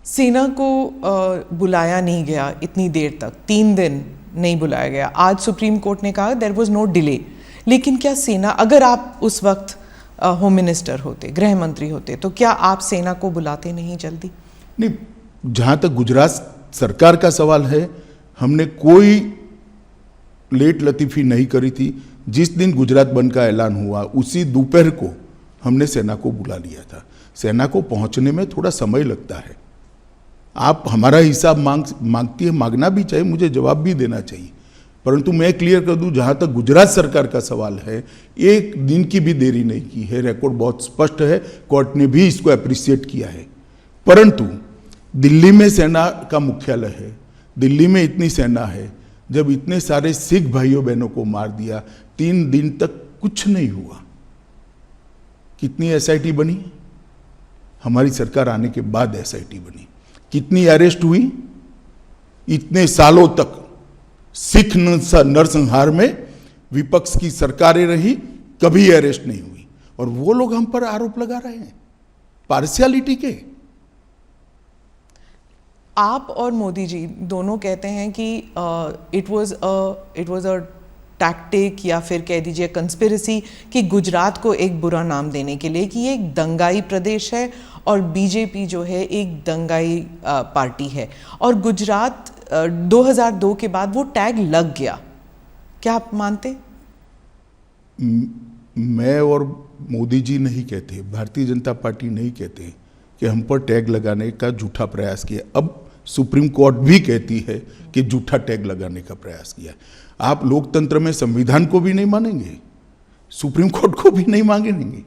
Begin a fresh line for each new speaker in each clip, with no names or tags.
सेना को बुलाया नहीं गया इतनी देर तक, 3 दिन नहीं बुलाया गया। आज सुप्रीम कोर्ट ने कहा देयर वाज नो डिले, लेकिन क्या सेना, अगर आप उस वक्त होम मिनिस्टर होते, गृह मंत्री होते, तो क्या आप सेना को बुलाते नहीं जल्दी?
नहीं, जहाँ तक गुजरात सरकार का सवाल है, हमने कोई लेट लतीफ़ी नहीं करी थी। जिस दिन गुजरात बंद का ऐलान हुआ उसी दोपहर को हमने सेना को बुला लिया था। सेना को पहुंचने में थोड़ा समय लगता है। आप हमारा हिसाब मांगती है, मांगना भी चाहिए, मुझे जवाब भी देना चाहिए, परंतु मैं क्लियर कर दूं, जहां तक गुजरात सरकार का सवाल है, 1 दिन की भी देरी नहीं की है। रिकॉर्ड बहुत स्पष्ट है, कोर्ट ने भी इसको अप्रिशिएट किया है। परंतु दिल्ली में सेना का मुख्यालय है, दिल्ली में इतनी सेना है, जब इतने सारे सिख भाइयों बहनों को मार दिया, 3 दिन तक कुछ नहीं हुआ। कितनी एसआईटी बनी? हमारी सरकार आने के बाद एसआईटी बनी। कितनी अरेस्ट हुई? इतने सालों तक सिख नरसंहार में विपक्ष की सरकारें रही, कभी अरेस्ट नहीं हुई, और वो लोग हम पर आरोप लगा रहे हैं पार्शियलिटी के।
आप और मोदी जी दोनों कहते हैं कि इट वाज अ टैक्टिक, या फिर कह दीजिए कंस्पिरेसी, कि गुजरात को एक बुरा नाम देने के लिए कि ये एक दंगाई प्रदेश है और बीजेपी जो है एक दंगाई पार्टी है, और गुजरात 2002 के बाद वो टैग लग गया। क्या आप मानते?
मैं और मोदी जी नहीं कहते, भारतीय जनता पार्टी नहीं कहते कि हम पर टैग लगाने का झूठा प्रयास किया। अब सुप्रीम कोर्ट भी कहती है कि झूठा टैग लगाने का प्रयास किया। आप लोकतंत्र में संविधान को भी नहीं मानेंगे, सुप्रीम कोर्ट को भी नहीं मांगेंगे।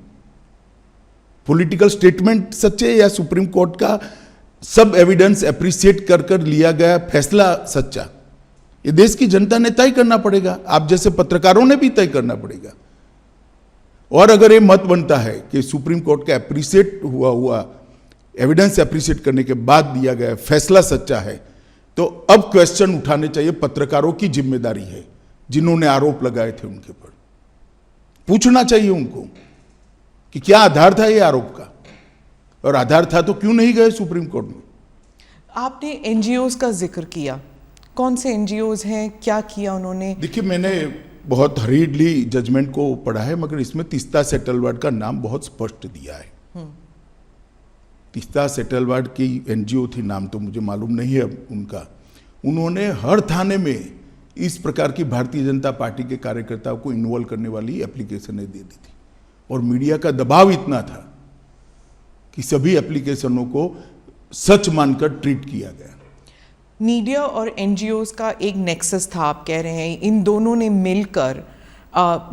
पॉलिटिकल स्टेटमेंट सच्चे या सुप्रीम कोर्ट का सब एविडेंस एप्रिशिएट कर कर लिया गया फैसला सच्चा, ये देश की जनता ने तय करना पड़ेगा। आप जैसे पत्रकारों ने भी तय करना पड़ेगा। और अगर ये मत बनता है कि सुप्रीम कोर्ट का एप्रिशिएट हुआ एविडेंस एप्रिशिएट करने के बाद दिया गया फैसला सच्चा है, तो अब क्वेश्चन उठाने चाहिए। पत्रकारों की जिम्मेदारी है, जिन्होंने आरोप लगाए थे उनके पर पूछना चाहिए उनको कि क्या आधार था ये आरोप का, और आधार था तो क्यों नहीं गए सुप्रीम कोर्ट में।
आपने एनजीओज का जिक्र किया, कौन से एनजीओज हैं, क्या किया उन्होंने?
देखिए, मैंने बहुत हरीडली जजमेंट को पढ़ा है, मगर इसमें तीस्ता सेटलवाड का नाम बहुत स्पष्ट दिया है। तीस्ता सेटलवाड की एनजीओ थी, नाम तो मुझे मालूम नहीं है उनका। उन्होंने हर थाने में इस प्रकार की भारतीय जनता पार्टी के कार्यकर्ताओं को इन्वॉल्व करने वाली एप्लीकेशनें दे दी थी, और मीडिया का दबाव इतना था कि सभी एप्लीकेशनों को सच मानकर ट्रीट किया गया।
मीडिया और एनजीओज का एक नेक्सस था, आप कह रहे हैं इन दोनों ने मिलकर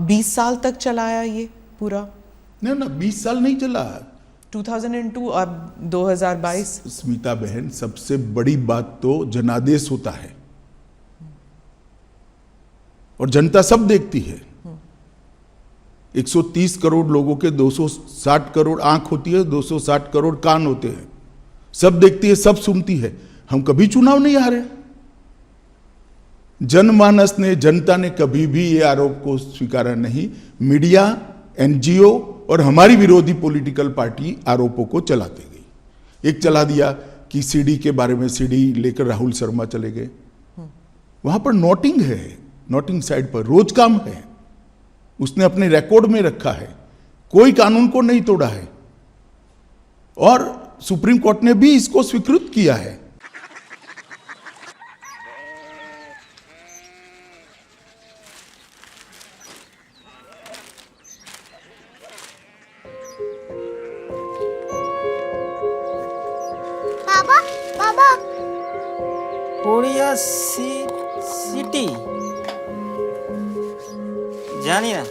20 साल तक चलाया ये पूरा?
ना 20 साल नहीं चला,
2002 और 2022।
स्मिता बहन, सबसे बड़ी बात तो जनादेश होता है, और जनता सब देखती है। 130 करोड़ लोगों के 260 करोड़ आंख होती है, 260 करोड़ कान होते हैं, सब देखती है, सब सुनती है। हम कभी चुनाव नहीं हारे। जनमानस ने, जनता ने कभी भी ये आरोप को स्वीकारा नहीं। मीडिया, एनजीओ और हमारी विरोधी पॉलिटिकल पार्टी आरोपों को चलाते गई। एक चला दिया कि सीडी के बारे में, सीडी लेकर राहुल शर्मा चले गए, वहां पर नोटिंग है, नोटिंग साइड पर रोज काम है, उसने अपने रिकॉर्ड में रखा है, कोई कानून को नहीं तोड़ा है, और सुप्रीम कोर्ट ने भी इसको स्वीकृत किया है।
बाबा
कोरिया सिटी जानी ना?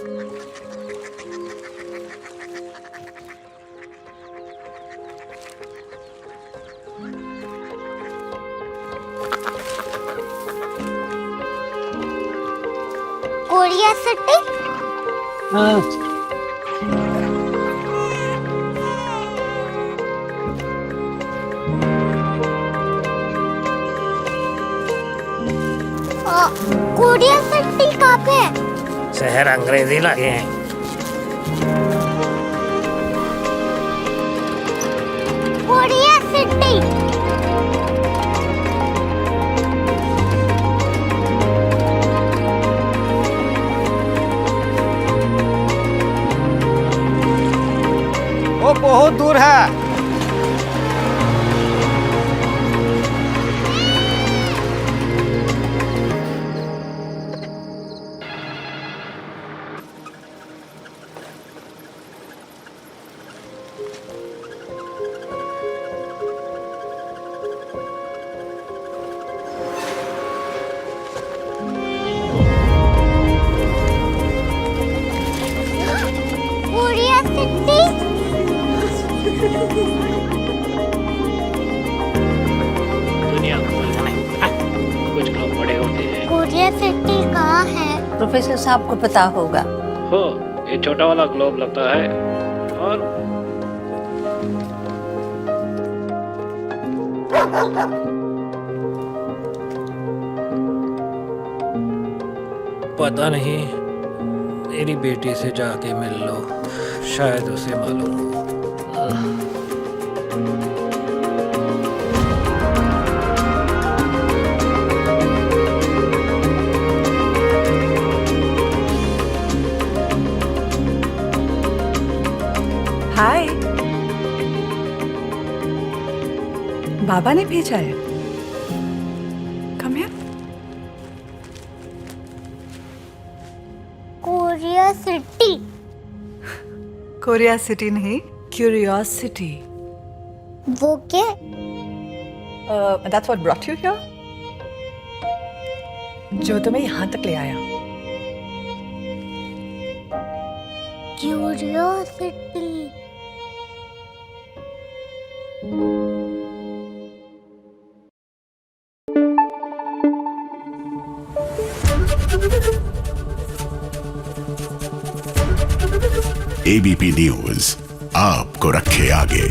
Korea city?
हाँ।
कोरिया सिटी कहाँ पे है?
शहर अंग्रेजी लगे हैं।
Korea city.
दूर है।
Korea city.
दुनिया को कुछ लोग बड़े होते हैं।
कोरिया सिटी कहाँ है?
प्रोफेसर साहब को पता होगा।
हो, ये छोटा वाला ग्लोब लगता है और पता नहीं, मेरी बेटी से जाके मिल लो, शायद उसे मालूम हो।
हाय, बाबा ने भेजा है। Come here.
Korea city.
Korea city नहीं, क्यूरियोसिटी।
वो क्या?
That's what brought you here? जो तुम्हें यहाँ तक ले आया।
क्यूरियोसिटी।
एबीपी न्यूज आपको रखे आगे।